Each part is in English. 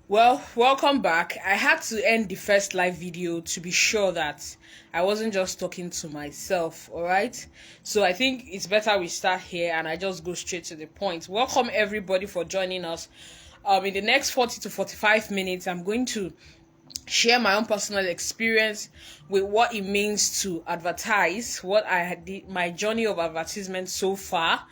Well, welcome back. I had to end the first live video to be sure that I wasn't just talking to myself, all right? So I think it's better we start here and I just go straight to the point. Welcome everybody for joining us. In the next 40 to 45 minutes, I'm going to share my own personal experience with what it means to advertise, what I had my journey of advertisement so far,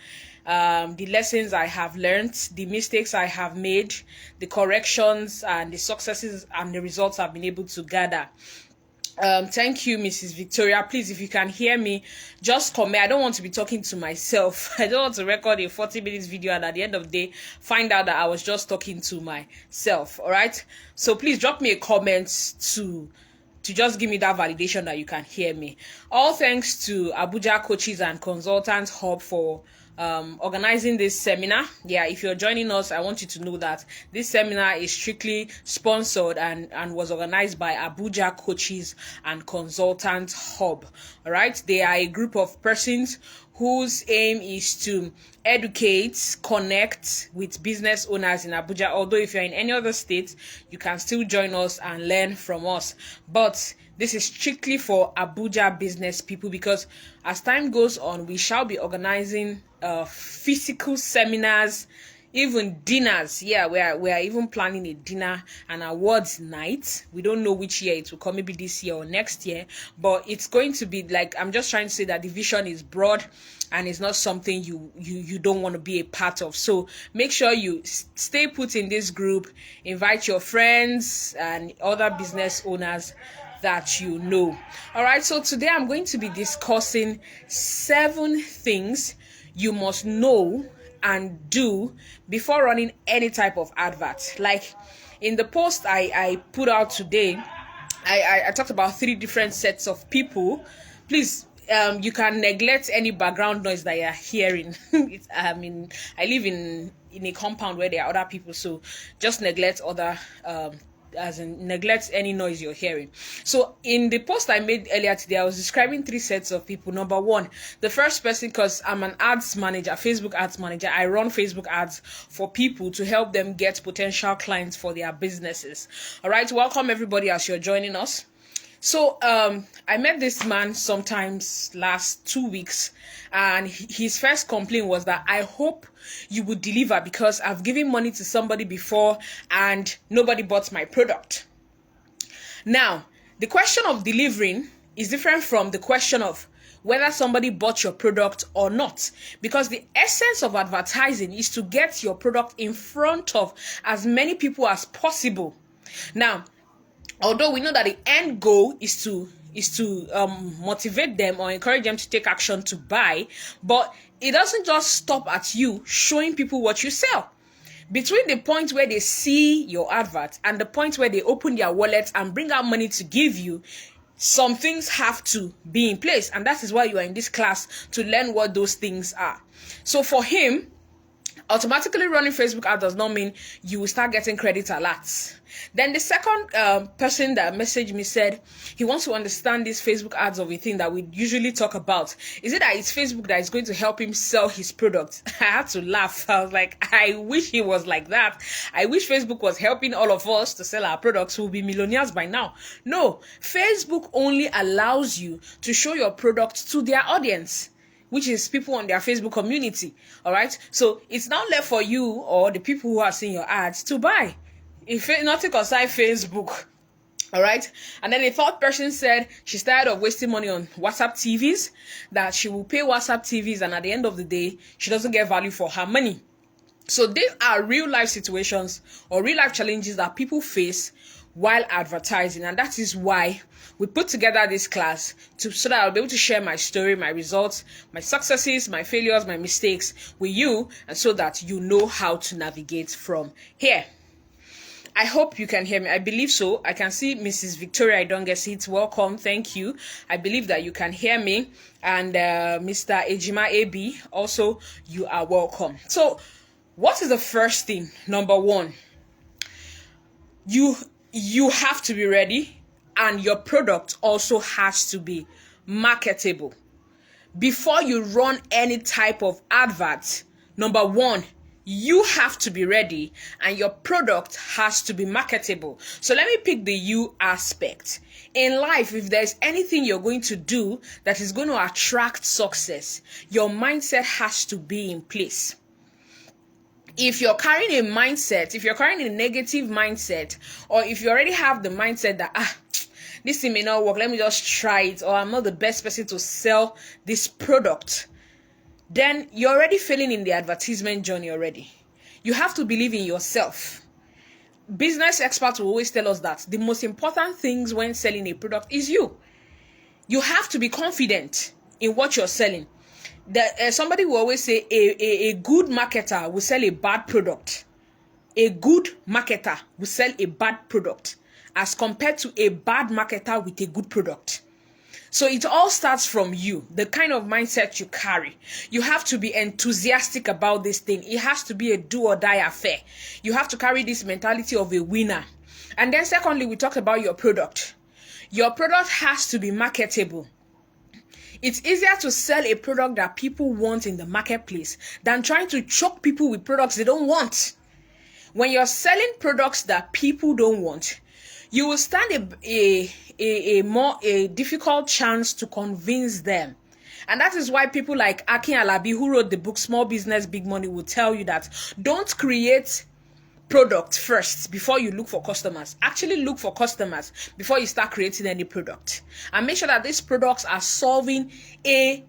the lessons I have learned, the mistakes I have made, the corrections and the successes and the results I've been able to gather. Thank you, Mrs. Victoria. Please, if you can hear me, just comment. I don't want to be talking to myself. I don't want to record a 40 minutes video and at the end of the day find out that I was just talking to myself. All right. So please drop me a comment to just give me that validation that you can hear me. All thanks to Abuja Coaches and Consultants Hub for organizing this seminar. Yeah, if you're joining us, I want you to know that this seminar is strictly sponsored and was organized by Abuja Coaches and Consultants Hub. All right, they are a group of persons whose aim is to educate, connect with business owners in Abuja. Although if you're in any other state, you can still join us and learn from us. But this is strictly for Abuja business people because as time goes on, we shall be organizing physical seminars, even dinners. Yeah, we are even planning a dinner and awards night. We don't know which year it will come, maybe this year or next year, but it's going to be like, I'm just trying to say that the vision is broad and it's not something you don't want to be a part of. So make sure you stay put in this group, invite your friends and other business owners that you know. All right, so today I'm going to be discussing 7 things you must know and do before running any type of advert. Like in the post I put out today, I talked about 3 different sets of people. Please, you can neglect any background noise that you're hearing. I live in a compound where there are other people, so just neglect other as in neglect any noise you're hearing. So in the post I made earlier today, I was describing 3 sets of people. Number 1, the first person, because I'm an ads manager, Facebook ads manager. I run Facebook ads for people to help them get potential clients for their businesses. All right, welcome everybody as you're joining us. So I met this man sometimes last 2 weeks, and his first complaint was that I hope you would deliver because I've given money to somebody before and nobody bought my product. Now, the question of delivering is different from the question of whether somebody bought your product or not, because the essence of advertising is to get your product in front of as many people as possible. Now, although we know that the end goal is to motivate them or encourage them to take action to buy, but it doesn't just stop at you showing people what you sell. Between the point where they see your advert and the point where they open their wallet and bring out money to give you, some things have to be in place, and that is why you are in this class, to learn what those things are. So for him, automatically running Facebook ads does not mean you will start getting credit alerts. Then the second person that messaged me said he wants to understand this Facebook ads of a thing that we usually talk about. Is it that it's Facebook that is going to help him sell his product? I had to laugh. I was like, I wish he was like that. I wish Facebook was helping all of us to sell our products. We'll be millionaires by now. No, Facebook only allows you to show your product to their audience, which is people on their Facebook community. All right. So it's not left for you or the people who are seeing your ads to buy. If nothing aside Facebook. All right. And then the third person said she's tired of wasting money on WhatsApp TVs, that she will pay WhatsApp TVs, and at the end of the day, she doesn't get value for her money. So these are real life situations or real life challenges that people face while advertising, and that is why we put together this class so that I'll be able to share my story, my results, my successes, my failures, my mistakes with you, and so that you know how to navigate from here. I hope you can hear me. I believe so. I can see Mrs. Victoria. I don't get it. Welcome. Thank you. I believe that you can hear me. And Mr. Ejima AB, also, you are welcome. So, what is the first thing? Number 1, you have to be ready, and your product also has to be marketable. Before you run any type of advert, number 1, You have to be ready and your product has to be marketable. So let me pick the you aspect. In life, if there's anything you're going to do that is going to attract success, your mindset has to be in place. If you're carrying a mindset, if you're carrying a negative mindset, or if you already have the mindset that, this thing may not work, let me just try it, or I'm not the best person to sell this product, then you're already failing in the advertisement journey already. You have to believe in yourself. Business experts will always tell us that the most important things when selling a product is you. You have to be confident in what you're selling. Somebody will always say a good marketer will sell a bad product. A good marketer will sell a bad product as compared to a bad marketer with a good product. So it all starts from you, the kind of mindset you carry. You have to be enthusiastic about this thing. It has to be a do or die affair. You have to carry this mentality of a winner. And then secondly, we talked about your product. Your product has to be marketable. It's easier to sell a product that people want in the marketplace than trying to choke people with products they don't want. When you're selling products that people don't want, you will stand a more difficult chance to convince them. And that is why people like Akin Alabi, who wrote the book Small Business, Big Money, will tell you that don't create product first before you look for customers. Actually look for customers before you start creating any product. And make sure that these products are solving a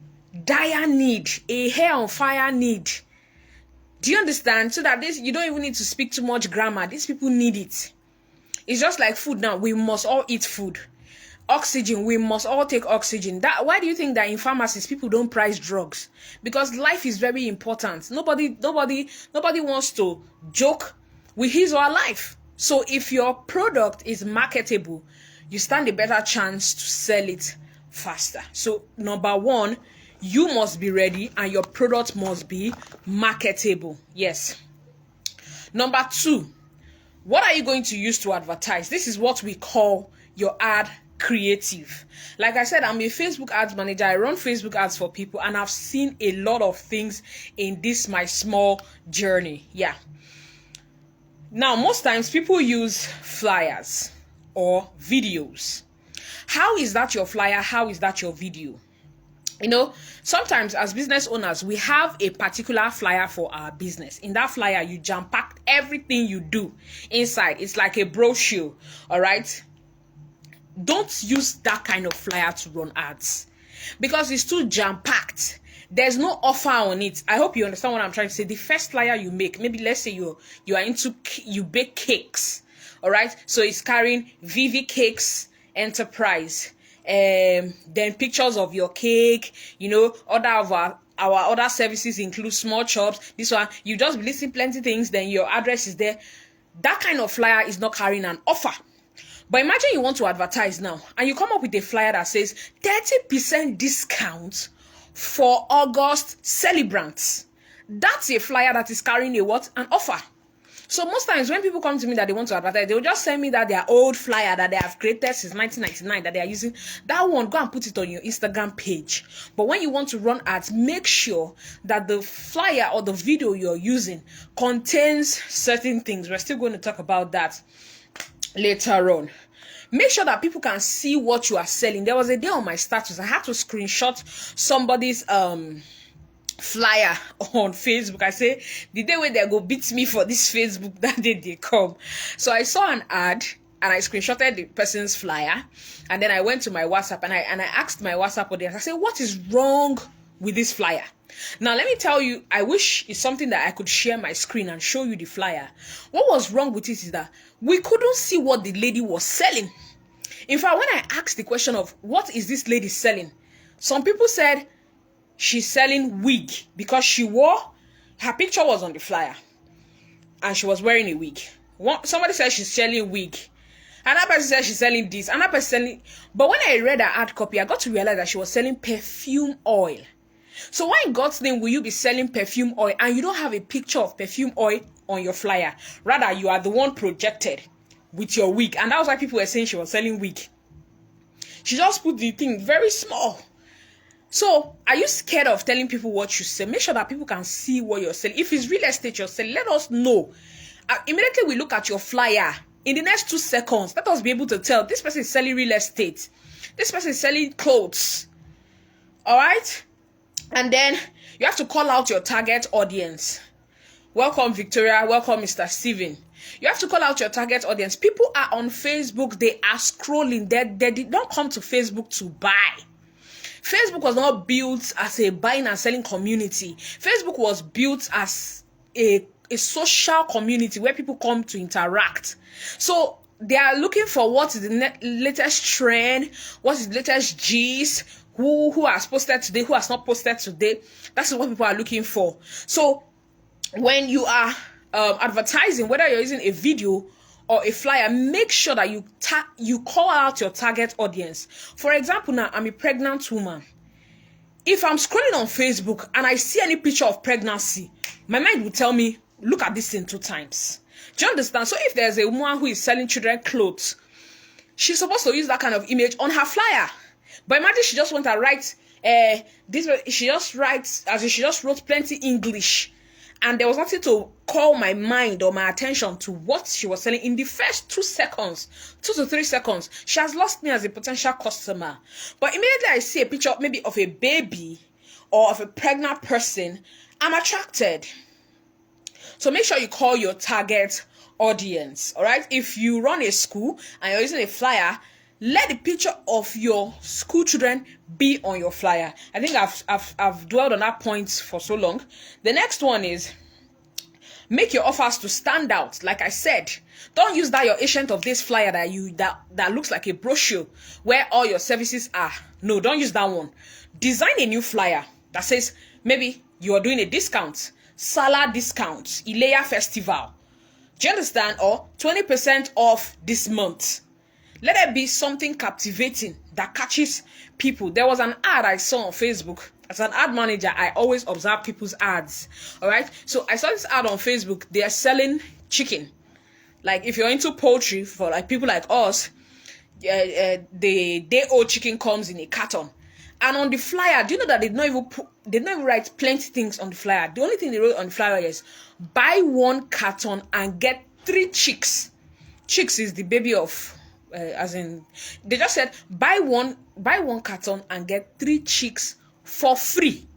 dire need, a hair on fire need. Do you understand? So that you don't even need to speak too much grammar. These people need it. It's just like food now. We must all eat food. Oxygen, we must all take oxygen. Why do you think that in pharmacies people don't price drugs? Because life is very important. Nobody wants to joke with his or her life. So if your product is marketable, you stand a better chance to sell it faster. So number one, you must be ready and your product must be marketable. Yes. Number two, what are you going to use to advertise? This is what we call your ad creative. Like I said, I'm a Facebook ads manager. I run Facebook ads for people and I've seen a lot of things in this my small journey. Yeah. Now, most times people use flyers or videos. How is that your flyer? How is that your video? You know, sometimes as business owners, we have a particular flyer for our business. In that flyer, you jam-pack everything you do inside. It's like a brochure, all right? Don't use that kind of flyer to run ads because it's too jam-packed. There's no offer on it. I hope you understand what I'm trying to say. The first flyer you make, maybe let's say you bake cakes, all right? So it's carrying VV Cakes Enterprise. Then pictures of your cake, you know, other of our other services include small chops. This one, you just listing plenty things, then your address is there. That kind of flyer is not carrying an offer. But imagine you want to advertise now and you come up with a flyer that says 30% discount for August celebrants. That's a flyer that is carrying a what? An offer. So most times when people come to me that they want to advertise, they will just send me that their old flyer that they have created since 1999 that they are using. That one, go and put it on your Instagram page. But when you want to run ads, make sure that the flyer or the video you're using contains certain things. We're still going to talk about that later on. Make sure that people can see what you are selling. There was a day on my status, I had to screenshot somebody's flyer on Facebook. I say, the day when they go beat me for this Facebook, that day they come. So I saw an ad and I screenshotted the person's flyer, and then I went to my WhatsApp and I asked my WhatsApp audience, I said, what is wrong with this flyer? Now let me tell you, I wish it's something that I could share my screen and show you the flyer. What was wrong with it is that we couldn't see what the lady was selling. In fact, when I asked the question of what is this lady selling, some people said she's selling wig because her picture was on the flyer and she was wearing a wig. Somebody said she's selling wig. Another person said she's selling this. Another person selling. But when I read her ad copy, I got to realize that she was selling perfume oil. So why in God's name will you be selling perfume oil and you don't have a picture of perfume oil on your flyer? Rather, you are the one projected with your wig. And that was why people were saying she was selling wig. She just put the thing very small. So, are you scared of telling people what you sell? Make sure that people can see what you're selling. If it's real estate you're selling, let us know. Immediately we look at your flyer. In the next 2 seconds, let us be able to tell this person is selling real estate. This person is selling clothes. All right? And then you have to call out your target audience. Welcome, Victoria. Welcome, Mr. Steven. You have to call out your target audience. People are on Facebook. They are scrolling. They did not come to Facebook to buy. Facebook was not built as a buying and selling community. Facebook was built as a social community where people come to interact. So they are looking for what is the latest trend, what is the latest gist, who has posted today, who has not posted today. That's what people are looking for. So when you are advertising, whether you're using a video or a flyer, make sure that you call out your target audience. For example, now I'm a pregnant woman. If I'm scrolling on Facebook and I see any picture of pregnancy, my mind will tell me, look at this thing 2 times. Do you understand? So if there's a woman who is selling children clothes, she's supposed to use that kind of image on her flyer. But imagine she just want to write she just wrote plenty English, and there was nothing to call my mind or my attention to what she was selling. In the first 2 seconds, 2 to 3 seconds, she has lost me as a potential customer. But immediately I see a picture maybe of a baby or of a pregnant person, I'm attracted. So make sure you call your target audience. All right. If you run a school and you're using a flyer, let the picture of your school children be on your flyer. I think I've dwelled on that point for so long. The next one is make your offers to stand out. Like I said, don't use that your agent of this flyer that looks like a brochure where all your services are. No, don't use that one. Design a new flyer that says maybe you are doing a discount, Salah discount, Ileya festival. Do you understand? Or 20% off this month. Let it be something captivating that catches people. There was an ad I saw on Facebook. As an ad manager, I always observe people's ads. All right. So I saw this ad on Facebook. They are selling chicken. Like if you're into poultry, for like people like us, the day-old chicken comes in a carton. And on the flyer, do you know that they did not even write plenty things on the flyer? The only thing they wrote on the flyer is buy 1 carton and get 3 chicks. Chicks is the baby of. As in, they just said buy one carton and get 3 chicks for free.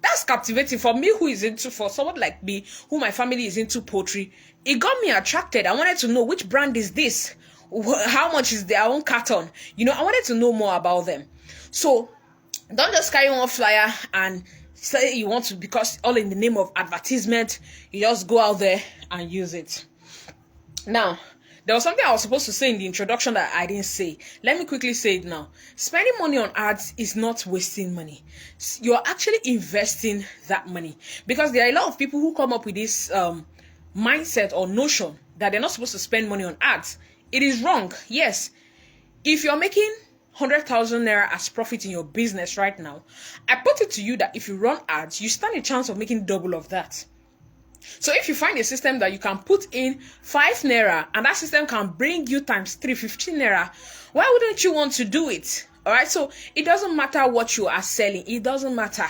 That's captivating for me, for someone like me, who my family is into poultry. It got me attracted. I wanted to know which brand is this, how much is their own carton. I wanted to know more about them. So don't just carry one flyer and say you want to, because all in the name of advertisement, you just go out there and use it. Now, there was something I was supposed to say in the introduction that I didn't say. Let me quickly say it now. Spending money on ads is not wasting money. You're actually investing that money, because there are a lot of people who come up with this mindset or notion that they're not supposed to spend money on ads. It is wrong. Yes. If you're making 100,000 naira as profit in your business right now, I put it to you that if you run ads, you stand a chance of making double of that. So if you find a system that you can put in 5 naira and that system can bring you times 3, 15 naira, why wouldn't you want to do it? All right. So it doesn't matter what you are selling. It doesn't matter.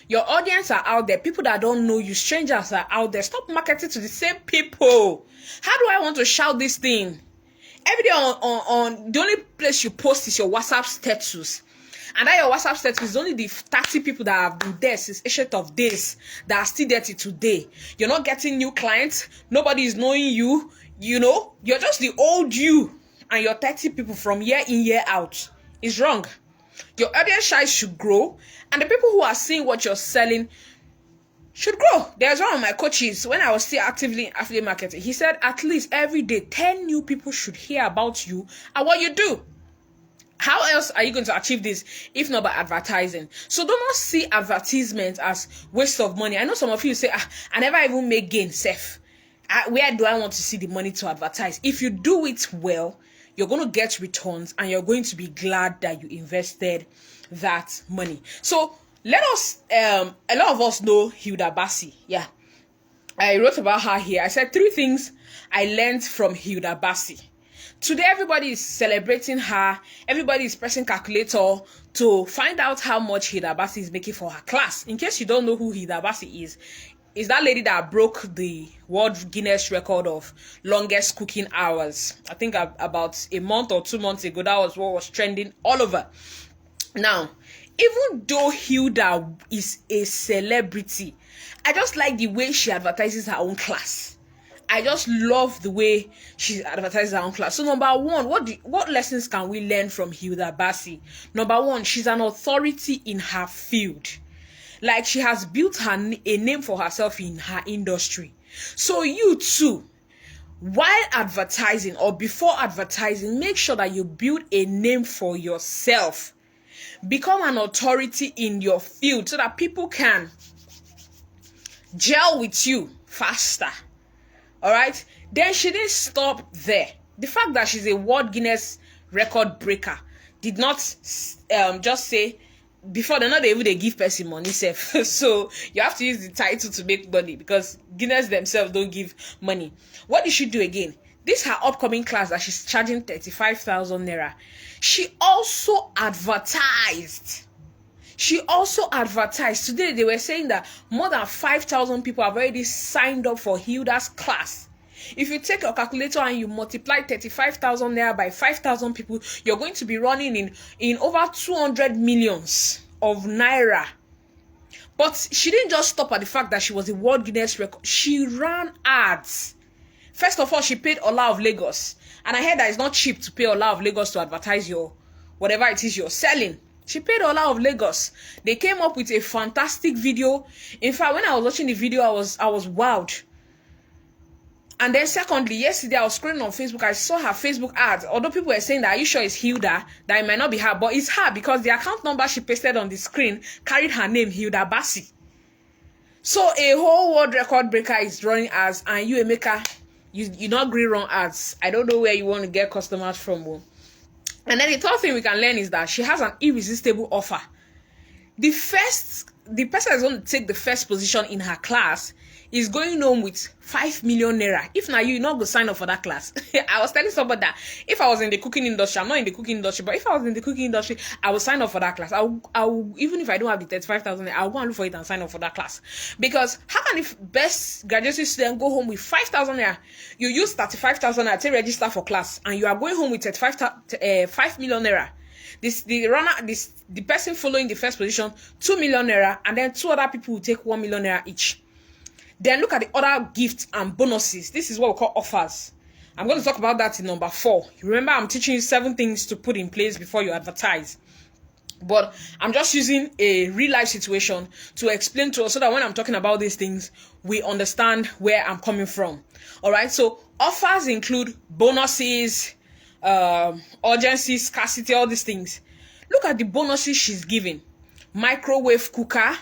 Your audience are out there. People that don't know you, strangers are out there. Stop marketing to the same people. How do I want to shout this thing? Every day on the only place you post is your WhatsApp status. And that your WhatsApp status is only the 30 people that have been there since ancient of days that are still there till today. You're not getting new clients. Nobody is knowing you. You're just the old you. And you're 30 people from year in, year out. It's wrong. Your audience size should grow. And the people who are seeing what you're selling should grow. There's one of my coaches, when I was still actively in affiliate marketing, he said at least every day 10 new people should hear about you and what you do. How else are you going to achieve this if not by advertising? So do not see advertisement as waste of money. I know some of you say, I never even make gain, safe. Where do I want to see the money to advertise? If you do it well, you're going to get returns and you're going to be glad that you invested that money. So let us, a lot of us know Hilda Bassi. Yeah. I wrote about her here. I said 3 things I learned from Hilda Bassi. Today, everybody is celebrating her. Everybody is pressing calculator to find out how much Hilda Baci is making for her class. In case you don't know who Hilda Baci is that lady that broke the World Guinness record of longest cooking hours. I think about a month or 2 months ago, that was what was trending all over. Now, even though Hilda is a celebrity, I just like the way she advertises her own class. I just love the way she advertises her own class. So number one, what lessons can we learn from Hilda Baci? Number one, she's an authority in her field. Like, she has built a name for herself in her industry. So you too, while advertising or before advertising, make sure that you build a name for yourself. Become an authority in your field so that people can gel with you faster. All right? Then she didn't stop there. The fact that she's a World Guinness record breaker did not just say, before they're not able to give person money self. So you have to use the title to make money, because Guinness themselves don't give money. What did she do again? This her upcoming class that she's charging 35,000 naira. She also advertised. Today they were saying that more than 5,000 people have already signed up for Hilda's class. If you take your calculator and you multiply 35,000 naira by 5,000 people, you're going to be running in over 200 millions of naira. But she didn't just stop at the fact that she was a World Guinness record. She ran ads. First of all, she paid Ola of Lagos. And I heard that it's not cheap to pay Ola of Lagos to advertise your whatever it is you're selling. She paid Ola of Lagos. They came up with a fantastic video. In fact, when I was watching the video, I was wowed. And then secondly, yesterday I was scrolling on Facebook. I saw her Facebook ads. Although people were saying that, are you sure it's Hilda? That it might not be her. But it's her, because the account number she pasted on the screen carried her name, Hilda Baci. So a whole world record breaker is running ads, and you, Emeka, you not agree wrong ads. I don't know where you want to get customers from. And then the third thing we can learn is that she has an irresistible offer. The person that's going to take the first position in her class is going home with 5 million naira. If not, you're not going to sign up for that class. I was telling somebody that if I was in the cooking industry, I'm not in the cooking industry, but if I was in the cooking industry, I would sign up for that class. I will, even if I don't have the 35,000, I'll go and look for it and sign up for that class. Because how can the best graduate student go home with 5,000 naira? You use 35,000 naira to register for class, and you are going home with 5 million naira. The person following the first position, 2 million naira, and then two other people will take 1 million naira each. Then look at the other gifts and bonuses. This is what we call offers. I'm going to talk about that in number 4. Remember, I'm teaching you 7 things to put in place before you advertise. But I'm just using a real life situation to explain to us so that when I'm talking about these things, we understand where I'm coming from. All right. So offers include bonuses, urgency, scarcity, all these things. Look at the bonuses she's giving: microwave cooker,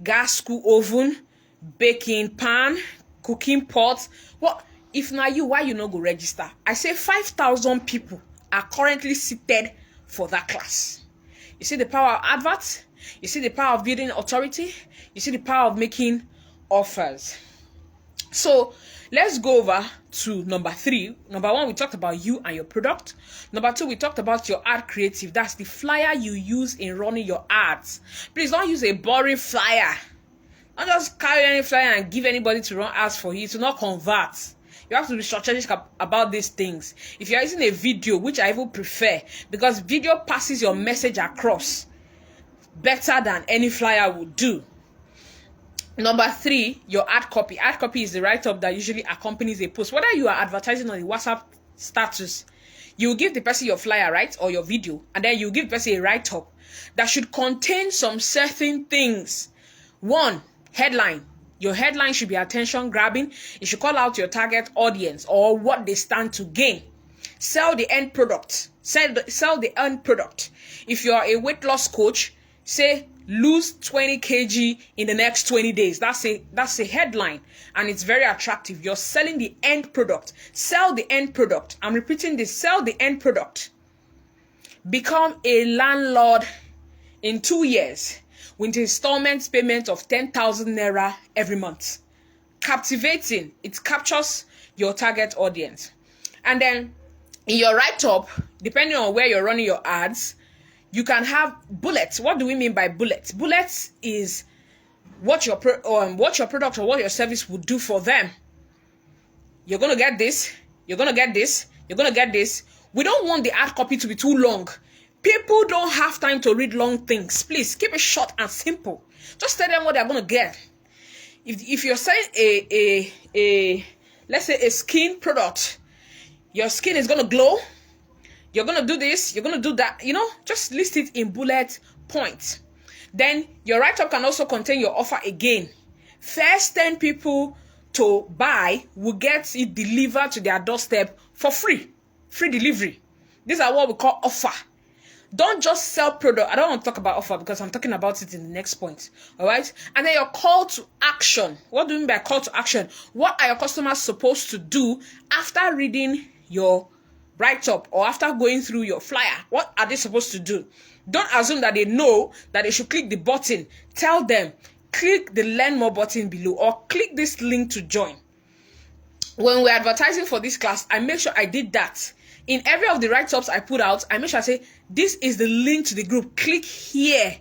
gas oven, baking pan, cooking pot. What if now you, why you not go register? I say 5,000 people are currently seated for that class. You see the power of advert, you see the power of building authority, you see the power of making offers. So let's go over to number 3. Number 1, we talked about you and your product. Number 2, we talked about your ad creative. That's the flyer you use in running your ads. Please don't use a boring flyer. Don't just carry any flyer and give anybody to run ads for you. To not convert. You have to be strategic about these things. If you're using a video, which I even prefer, because video passes your message across better than any flyer would do. Number 3, your ad copy. Ad copy is the write-up that usually accompanies a post. Whether you are advertising on the WhatsApp status, you give the person your flyer, right, or your video, and then you give the person a write-up that should contain some certain things. 1, headline. Your headline should be attention grabbing. It should call out your target audience or what they stand to gain. Sell the end product. Sell the end product. If you are a weight loss coach, say lose 20 kg in the next 20 days. That's a headline, and it's very attractive. You're selling the end product. Sell the end product. I'm repeating this. Sell the end product. Become a landlord in 2 years with installment payment of 10,000 naira every month. Captivating. It captures your target audience. And then In your write-up, depending on where you're running your ads, you can have bullets. What do we mean by bullets? Bullets is what your product or what your service would do for them. You're gonna get this. You're gonna get this. You're gonna get this. We don't want the ad copy to be too long. People don't have time to read long things. Please keep it short and simple. Just tell them what they're gonna get. If you're selling a let's say a skin product, your skin is gonna glow. You're gonna do this. You're gonna do that. Just list it in bullet points. Then your write-up can also contain your offer again. First 10 people to buy will get it delivered to their doorstep for free. Free delivery. These are what we call offer. Don't just sell product. I don't want to talk about offer because I'm talking about it in the next point. All right. And then your call to action. What do you mean by call to action? What are your customers supposed to do after reading your write-up or after going through your flyer? What are they supposed to do? Don't assume that they know that they should click the button. Tell them, click the learn more button below or click this link to join. When we're advertising for this class, I make sure I did that. In every of the write-ups I put out, I make sure I say, this is the link to the group. Click here.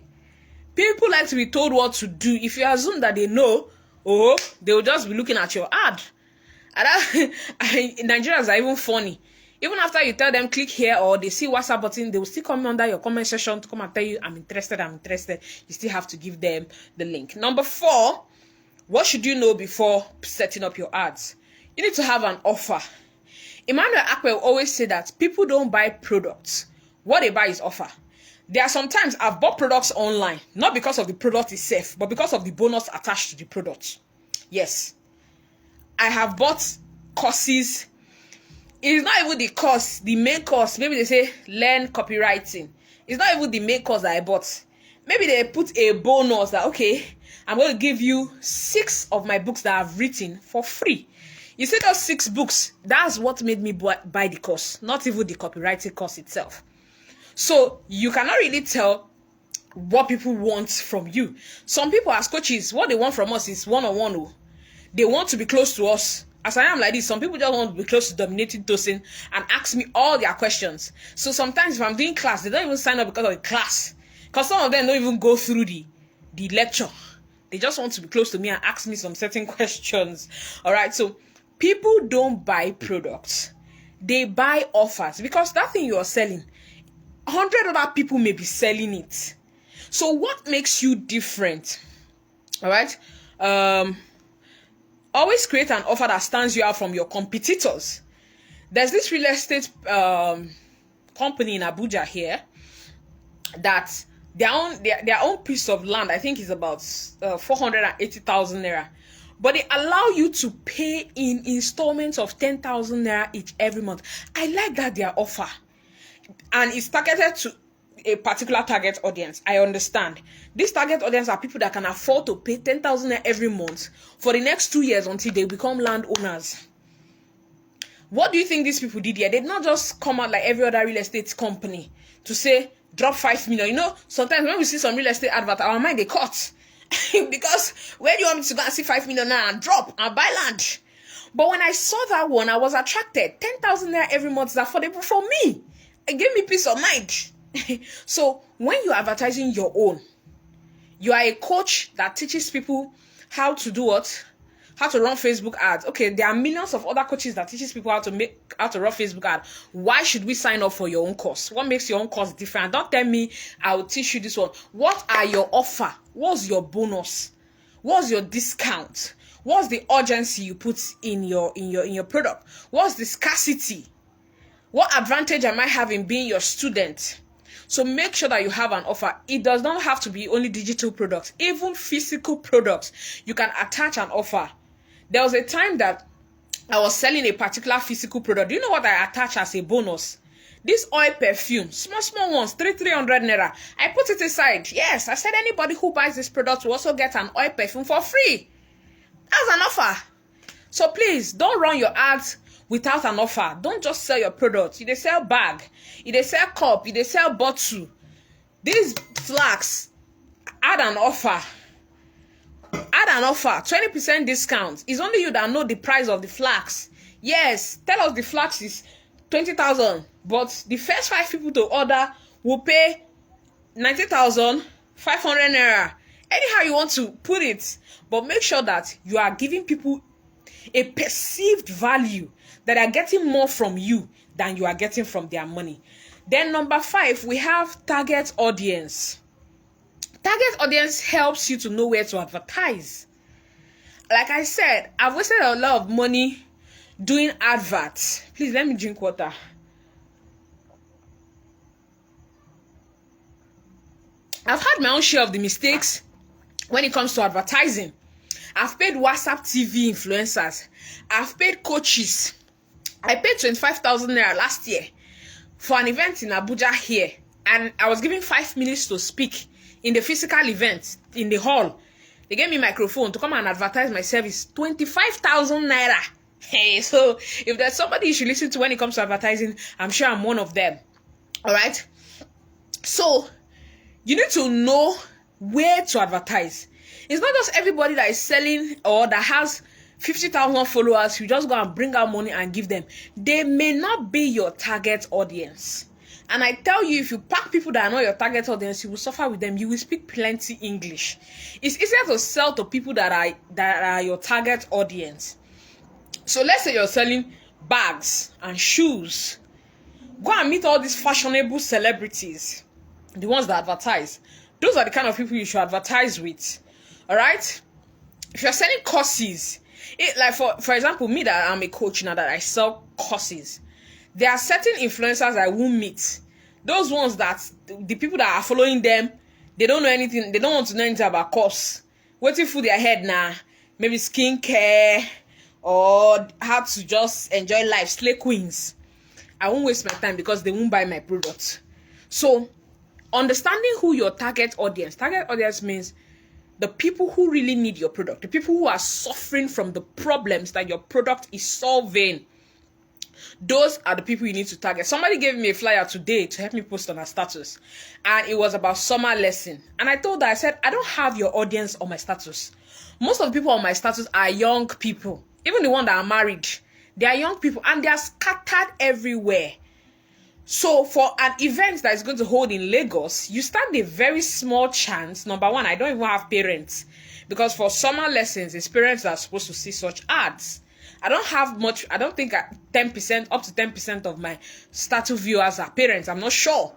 People like to be told what to do. If you assume that they know, they will just be looking at your ad. And Nigerians are even funny. Even after you tell them click here or they see WhatsApp button, they will still come under your comment section to come and tell you, I'm interested. You still have to give them the link. Number 4, what should you know before setting up your ads? You need to have an offer. Emmanuel Akwe will always say that people don't buy products. What they buy is offer. There are sometimes I've bought products online, not because of the product itself, but because of the bonus attached to the product. Yes. I have bought courses. It's not even the course, the main course. Maybe they say learn copywriting. It's not even the main course that I bought. Maybe they put a bonus that, okay, I'm going to give you 6 of my books that I've written for free. You see those 6 books, that's what made me buy the course, not even the copywriting course itself. So you cannot really tell what people want from you. Some people as coaches, what they want from us is one-on-one. They want to be close to us. As I am like this, some people just want to be close to Dominating Tosin and ask me all their questions. So sometimes if I'm doing class, they don't even sign up because of the class. Because some of them don't even go through the lecture. They just want to be close to me and ask me some certain questions. All right, so people don't buy products. They buy offers because that thing you are selling, 100 other people may be selling it. So what makes you different? All right. Always create an offer that stands you out from your competitors. There's this real estate company in Abuja here that their own piece of land, I think, is about 480,000 naira. But they allow you to pay in installments of 10,000 naira each every month. I like that their offer. And it's targeted to a particular target audience. I understand. This target audience are people that can afford to pay 10,000 naira every month for the next 2 years until they become landowners. What do you think these people did here? They did not just come out like every other real estate company to say, drop 5 million. Sometimes when we see some real estate advert, our mind they cut. Because where do you want me to go and see 5 million naira and drop and buy land? But when I saw that one, I was attracted. 10,000 naira every month is affordable for me. It gave me peace of mind. So when you're advertising your own, you are a coach that teaches people how to do what? How to run Facebook ads. Okay, there are millions of other coaches that teaches people how to run Facebook ads. Why should we sign up for your own course? What makes your own course different? Don't tell me I will teach you this one. What are your offer? What's your bonus? What's your discount? What's the urgency you put in your product? What's the scarcity? What advantage am I having being your student? So make sure that you have an offer. It does not have to be only digital products, even physical products. You can attach an offer. There was a time that I was selling a particular physical product. Do you know what I attach as a bonus? This oil perfume, small ones, 300 naira. I put it aside. Yes, I said anybody who buys this product will also get an oil perfume for free. That's an offer. So please don't run your ads without an offer. Don't just sell your product. You they sell bag, you they sell cup, you they sell bottle. These flags, add an offer. Add an offer, 20% discount. It's only you that know the price of the flags. Yes, tell us the flags is 20,000, but the first 5 people to order will pay 90,500 naira. Anyhow you want to put it, but make sure that you are giving people a perceived value, that are getting more from you than you are getting from their money. Then number 5, we have target audience. Target audience helps you to know where to advertise. Like I said, I've wasted a lot of money doing adverts. Please let me drink water. I've had my own share of the mistakes when it comes to advertising. I've paid WhatsApp TV influencers. I've paid coaches. I paid 25,000 naira last year for an event in Abuja here. And I was given 5 minutes to speak in the physical event, in the hall. They gave me a microphone to come and advertise my service. 25,000 naira. Hey, so if there's somebody you should listen to when it comes to advertising, I'm sure I'm one of them. All right? So, you need to know where to advertise. It's not just everybody that is selling or that has 50,000 followers, you just go and bring out money and give them. They may not be your target audience. And I tell you, if you pack people that are not your target audience, you will suffer with them. You will speak plenty English. It's easier to sell to people that are your target audience. So let's say you're selling bags and shoes. Go and meet all these fashionable celebrities, the ones that advertise. Those are the kind of people you should advertise with. All right? If you're selling courses, like for example, me that I'm a coach now, that I sell courses, there are certain influencers I won't meet. Those ones that the people that are following them, they don't know anything. They don't want to know anything about course. Waiting for their head now, maybe skincare or how to just enjoy life, slay queens. I won't waste my time because they won't buy my product. So, understanding who your target audience means the people who really need your product, the people who are suffering from the problems that your product is solving. Those are the people you need to target. Somebody gave me a flyer today to help me post on her status, and it was about summer lesson. And I told her, I said, I don't have your audience on my status. Most of the people on my status are young people. Even the ones that are married, they are young people, and they are scattered everywhere. So for an event that is going to hold in Lagos, you stand a very small chance. Number one, I don't even have parents, because for summer lessons, it's parents that are supposed to see such ads. I don't have much. I don't think 10%, up to 10% of my status viewers are parents. I'm not sure.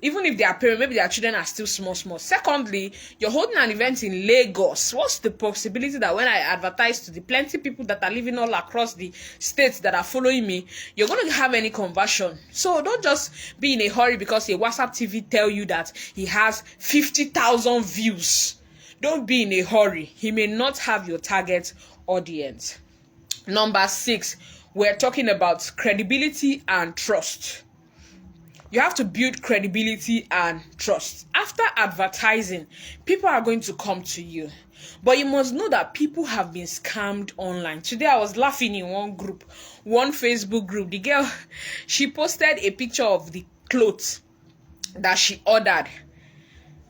Even if they are parents, maybe their children are still small. Secondly, you're holding an event in Lagos. What's the possibility that when I advertise to the plenty people that are living all across the states that are following me, you're going to have any conversion? So don't just be in a hurry because a WhatsApp TV tell you that he has 50,000 views. Don't be in a hurry. He may not have your target audience. Number 6, we're talking about credibility and trust. You have to build credibility and trust. After advertising, people are going to come to you. But you must know that people have been scammed online. Today I was laughing in one Facebook group. The girl, she posted a picture of the clothes that she ordered.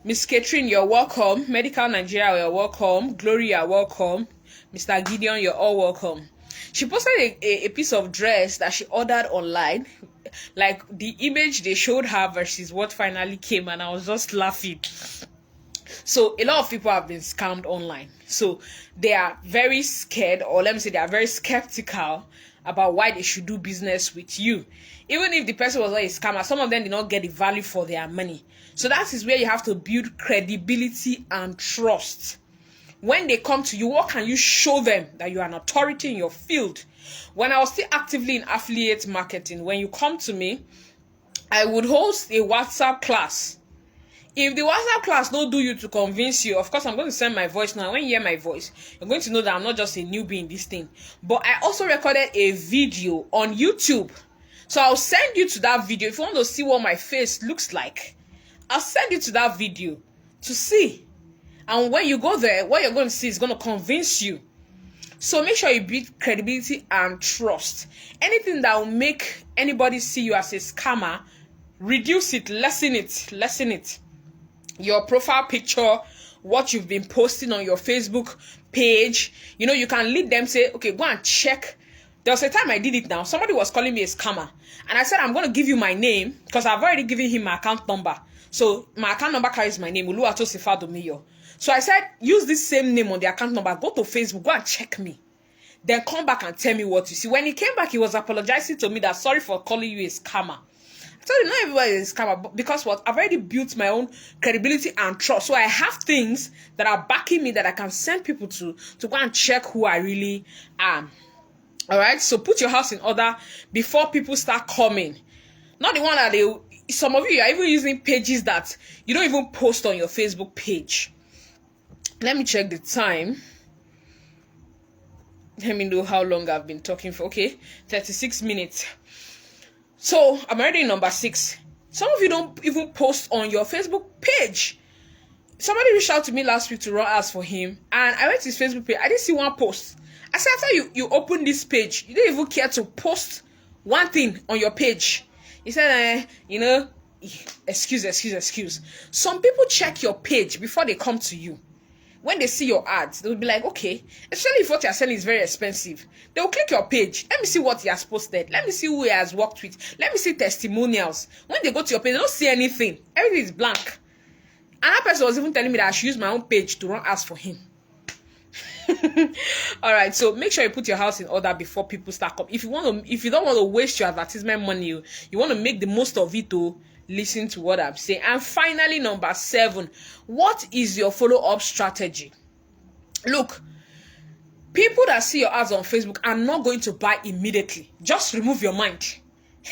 Miss Catherine, you're welcome. Medical Nigeria, you're welcome. Glory, you're welcome. Mr. Gideon, you're all welcome. She posted a piece of dress that she ordered online. Like the image they showed her versus what finally came, and I was just laughing. So a lot of people have been scammed online. So they are very scared, or let me say they are very skeptical about why they should do business with you. Even if the person was not a scammer, some of them did not get the value for their money. So that is where you have to build credibility and trust. When they come to you, what can you show them that you are an authority in your field? When I was still actively in affiliate marketing, when you come to me, I would host a WhatsApp class. If the WhatsApp class don't do you to convince you, of course, I'm going to send my voice now. When you hear my voice, you're going to know that I'm not just a newbie in this thing. But I also recorded a video on YouTube. So I'll send you to that video. If you want to see what my face looks like, I'll send you to that video to see. And when you go there, what you're going to see is going to convince you. So make sure you build credibility and trust. Anything that will make anybody see you as a scammer, reduce it, lessen it. Your profile picture, what you've been posting on your Facebook page. You know, you can lead them, say, okay, go and check There was a time I did it now. Somebody was calling me a scammer. And I said, I'm going to give you my name because I've already given him my account number. So my account number carries my name, Oluwato Sifadomiyo. So I said, use this same name on the account number. Go to Facebook, go and check me. Then come back and tell me what you see. When he came back, he was apologizing to me that sorry for calling you a scammer. I told him not everybody is a scammer, but because what? I've already built my own credibility and trust. So I have things that are backing me that I can send people to go and check who I really am. All right, so put your house in order before people start coming. Not the one that some of you are even using pages that you don't even post on your Facebook page. Let me check the time. Let me know how long I've been talking for. Okay, 36 minutes. So I'm already in number 6. Some of you don't even post on your Facebook page. Somebody reached out to me last week to run ads for him, and I went to his Facebook page. I didn't see one post. I said, after you open this page, you don't even care to post one thing on your page. He said, excuse. Some people check your page before they come to you. When they see your ads, they'll be like, okay, especially if what you're selling is very expensive. They'll click your page. Let me see what he has posted. Let me see who he has worked with. Let me see testimonials. When they go to your page, they don't see anything. Everything is blank. Another person was even telling me that I should use my own page to run ads for him. All right, so make sure you put your house in order before people start coming. If you don't want to waste your advertisement money, you want to make the most of it to listen to what I'm saying. And finally, number 7, what is your follow-up strategy? Look, people that see your ads on Facebook are not going to buy immediately. Just remove your mind.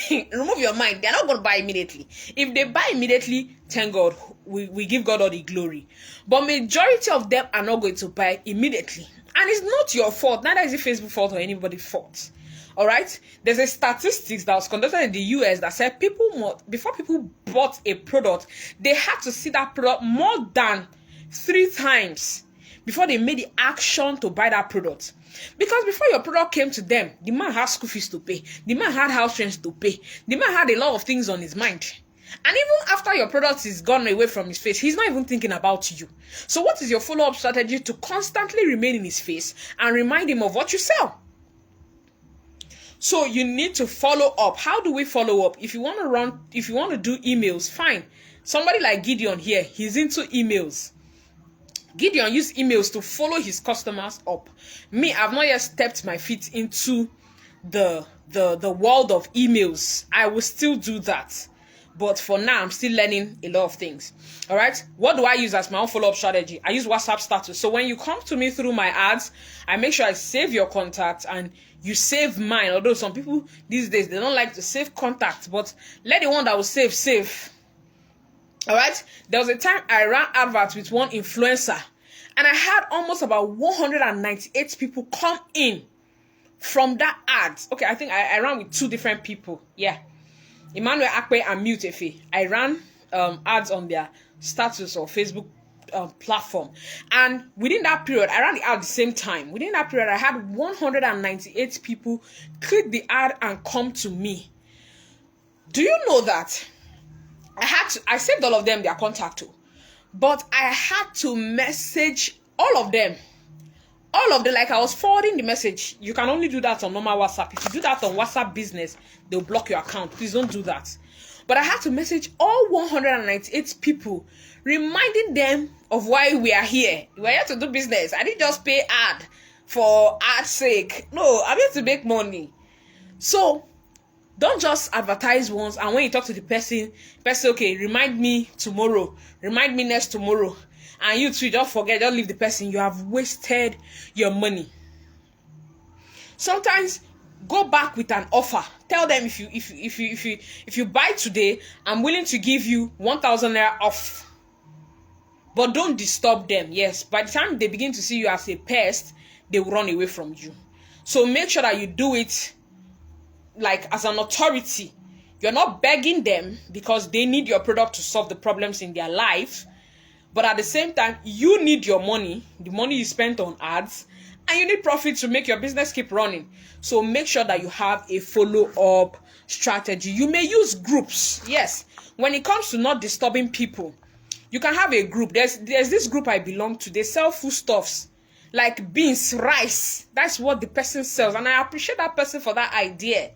Remove your mind. They're not going to buy immediately. If they buy immediately, thank God, we give God all the glory. But majority of them are not going to buy immediately. And it's not your fault. Neither is it Facebook fault or anybody's fault. All right? There's a statistics that was conducted in the US that said before people bought a product, they had to see that product more than 3 times before they made the action to buy that product. Because before your product came to them, the man had school fees to pay. The man had house rents to pay. The man had a lot of things on his mind. And even after your product is gone away from his face, he's not even thinking about you. So what is your follow-up strategy to constantly remain in his face and remind him of what you sell? So you need to follow up. How do we follow up? If you want to do emails, fine. Somebody like Gideon here, he's into emails. Gideon used emails to follow his customers up. Me, I've not yet stepped my feet into the world of emails. I will still do that. But for now, I'm still learning a lot of things. All right. What do I use as my own follow-up strategy? I use WhatsApp status. So when you come to me through my ads, I make sure I save your contact and you save mine. Although some people these days, they don't like to save contacts, but let the one that will save. All right. There was a time I ran adverts with one influencer, and I had almost about 198 people come in from that ad. Okay, I think I ran with 2 different people. Yeah. Emmanuel Akpe and Mute Efe. I ran ads on their status or Facebook platform. And within that period, I ran the ad at the same time. Within that period, I had 198 people click the ad and come to me. Do you know that I saved all of them their contact too, but I had to message all of them. All of them, like I was forwarding the message. You can only do that on normal WhatsApp. If you do that on WhatsApp Business, they'll block your account. Please don't do that. But I had to message all 198 people, reminding them of why we are here. We're here to do business. I didn't just pay ad for ad's sake. No, I'm here to make money. So don't just advertise once, and when you talk to the person, okay, remind me tomorrow, remind me next tomorrow. And you too, don't forget, don't leave the person. You have wasted your money. Sometimes go back with an offer. Tell them if you buy today, I'm willing to give you 1,000 naira off. But don't disturb them. Yes, by the time they begin to see you as a pest, they will run away from you. So make sure that you do it like as an authority. You're not begging them because they need your product to solve the problems in their life. But at the same time, you need your money, the money you spent on ads, and you need profit to make your business keep running. So make sure that you have a follow-up strategy. You may use groups. Yes, when it comes to not disturbing people, you can have a group. There's this group I belong to. They sell foodstuffs. like beans, rice. That's what the person sells, and I appreciate that person for that idea.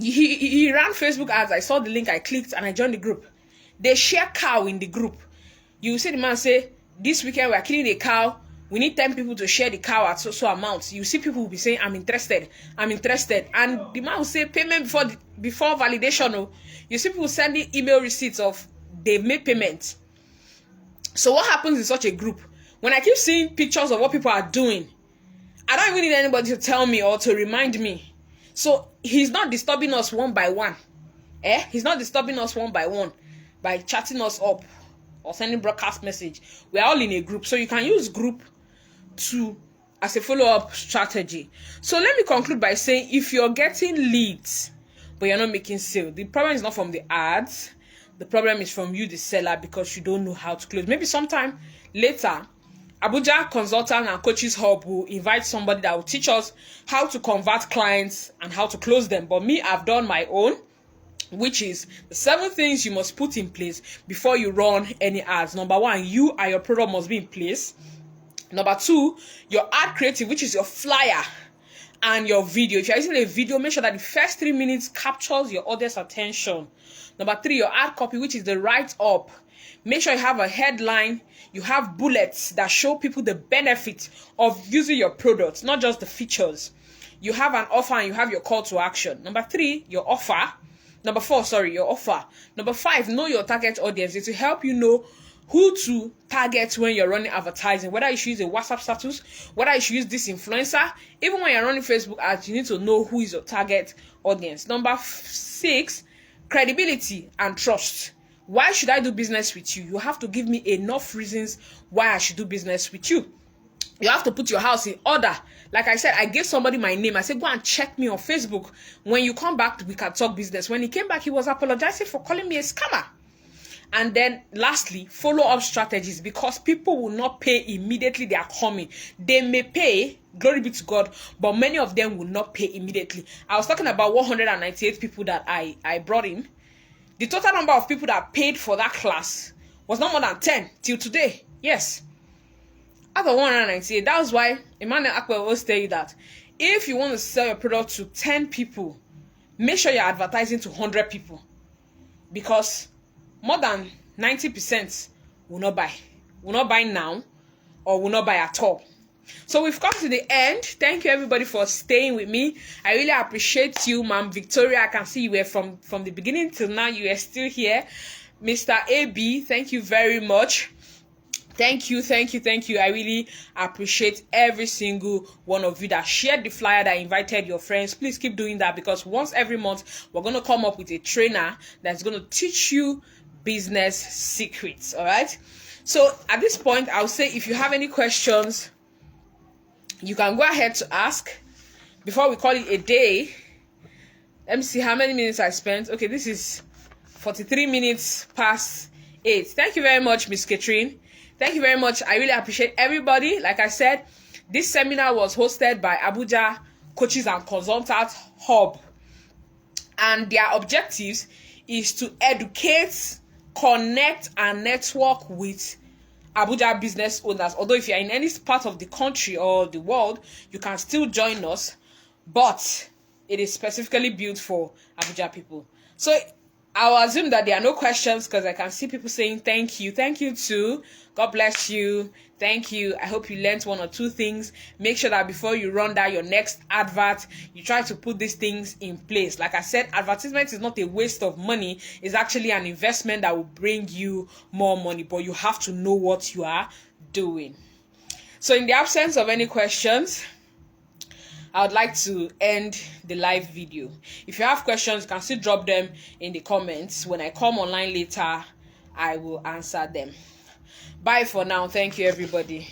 He ran Facebook ads. I saw the link, I clicked, and I joined the group. They share cow in the group. You see the man say, this weekend we are killing a cow. We need 10 people to share the cow at so amount. You see people will be saying, I'm interested. And the man will say payment before validation. Oh. You see people sending email receipts of they've made payment. So what happens in such a group? When I keep seeing pictures of what people are doing, I don't even need anybody to tell me or to remind me. So he's not disturbing us one by one. He's not disturbing us one by one by chatting us up or sending broadcast message. We're all in a group. So you can use group as a follow-up strategy. So let me conclude by saying, if you're getting leads but you're not making sale, the problem is not from the ads. The problem is from you, the seller, because you don't know how to close. Maybe sometime later, Abuja Consultant and Coaches Hub will invite somebody that will teach us how to convert clients and how to close them. But me, I've done my own, which is the 7 things you must put in place before you run any ads. Number 1, you and your product must be in place. Number 2, your ad creative, which is your flyer and your video. If you're using a video, make sure that the first 3 minutes captures your audience attention. Number 3, your ad copy, which is the write-up. Make sure you have a headline, you have bullets that show people the benefit of using your products, not just the features. You have an offer and you have your call to action. Number 3, your offer. Number 4, your offer. Number 5, know your target audience. It will help you know who to target when you're running advertising, whether you should use a WhatsApp status, whether you should use this influencer. Even when you're running Facebook ads, you need to know who is your target audience. Number 6, credibility and trust. Why should I do business with you? You have to give me enough reasons why I should do business with you. You have to put your house in order. Like I said, I gave somebody my name. I said, go and check me on Facebook. When you come back, we can talk business. When he came back, he was apologizing for calling me a scammer. And then lastly, follow-up strategies, because people will not pay immediately they are coming. They may pay, glory be to God, but many of them will not pay immediately. I was talking about 198 people that I brought in. The total number of people that paid for that class was not more than 10 till today. Yes. Out of 198, that was why Emmanuel Akwe will always tell you that if you want to sell your product to 10 people, make sure you're advertising to 100 people, because more than 90% will not buy now, or will not buy at all. So we've come to the end. Thank you everybody for staying with me. I really appreciate you, Ma'am Victoria. I can see you were from the beginning till now. You are still here. Mr. AB, thank you very much. Thank you. I really appreciate every single one of you that shared the flyer, that invited your friends. Please keep doing that, because once every month we're going to come up with a trainer that's going to teach you business secrets. All right. So at this point, I'll say, if you have any questions, you can go ahead to ask before we call it a day. Let me see how many minutes I spent. Okay, this is 43 minutes past 8. Thank you very much, Miss Catherine. Thank you very much. I really appreciate everybody. Like I said, this seminar was hosted by Abuja Coaches and Consultants Hub. And their objectives is to educate, connect, and network with Abuja business owners. Although if you're in any part of the country or the world, you can still join us. But it is specifically built for Abuja people. So I'll assume that there are no questions, because I can see people saying thank you. Thank you too. God bless you. Thank you. I hope you learned 1 or 2 things. Make sure that before you run down your next advert, you try to put these things in place. Like I said, advertisement is not a waste of money. It's actually an investment that will bring you more money, but you have to know what you are doing. So in the absence of any questions, I would like to end the live video. If you have questions, you can still drop them in the comments. When I come online later, I will answer them. Bye for now. Thank you, everybody.